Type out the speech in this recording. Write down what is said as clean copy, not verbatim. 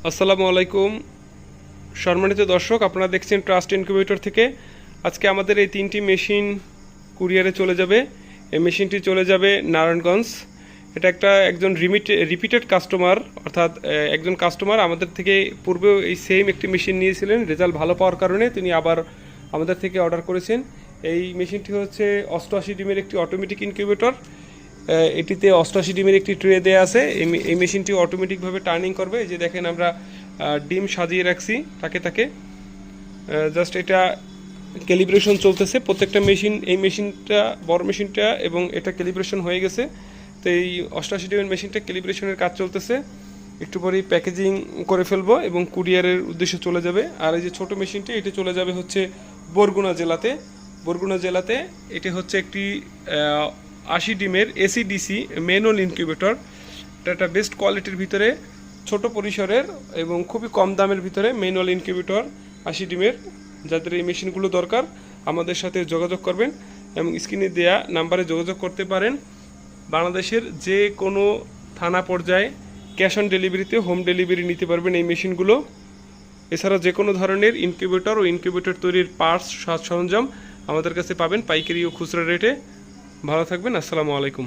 আসসালামু আলাইকুম সম্মানিত দর্শক, আপনারা দেখছেন ট্রাস্ট ইনকিউবেটর থেকে। আজকে আমাদের এই তিনটি মেশিন কুরিয়ারে চলে যাবে। এই মেশিনটি চলে যাবে নারায়ণগঞ্জ। এটা একজন রিপিটেড কাস্টমার, অর্থাৎ একজন কাস্টমার আমাদের থেকে পূর্বেও এই সেম একটি মেশিন নিয়েছিলেন। রেজাল্ট ভালো পাওয়ার কারণে তিনি আবার আমাদের থেকে অর্ডার করেছেন। এই মেশিনটি হচ্ছে 88 ডিমের একটি অটোমেটিক ইনকিউবেটর। এটিতে 88 ডিমের একটি ট্রে দেওয়া আছে। এই মেশিনটি অটোমেটিকভাবে টার্নিং করবে। এই যে দেখেন, আমরা ডিম সাজিয়ে রাখছি তাকে তাকে। জাস্ট এটা ক্যালিব্রেশন চলতেছে প্রত্যেকটা মেশিন। এই মেশিনটা, বড় মেশিনটা এবং এটা ক্যালিব্রেশন হয়ে গেছে। তো এই 88 ডিমের মেশিনটা ক্যালিব্রেশনের কাজ চলতেছে। একটু পরেই প্যাকেজিং করে ফেলবো এবং কুরিয়ারের উদ্দেশ্যে চলে যাবে। আর এই যে ছোট মেশিনটি, এটি চলে যাবে হচ্ছে বরগুনা জেলাতে। বরগুনা জেলাতে এটি হচ্ছে একটি 80 ডিমের এসিডিসি ম্যানুয়াল ইনকিউবেটর। এটা একটা বেস্ট কোয়ালিটির ভিতরে, ছোট পরিসরের এবং খুবই কম দামের ভিতরে ম্যানুয়াল ইনকিউবেটর 80 ডিমের। যাদের এই মেশিনগুলো দরকার আমাদের সাথে যোগাযোগ করবেন এবং স্ক্রিনে দেয়া নাম্বারে যোগাযোগ করতে পারেন। বাংলাদেশের যে কোনো থানা পর্যায়ে ক্যাশ অন ডেলিভারিতে হোম ডেলিভারি নিতে পারবেন এই মেশিনগুলো। এছাড়া যে কোনো ধরনের ইনকিউবেটর ও ইনকিউবেটর তৈরির পার্টস, সাজ সরঞ্জাম আমাদের কাছে পাবেন পাইকারি ও খুচরা রেটে। ভালো থাকবেন। আসসালামু আলাইকুম।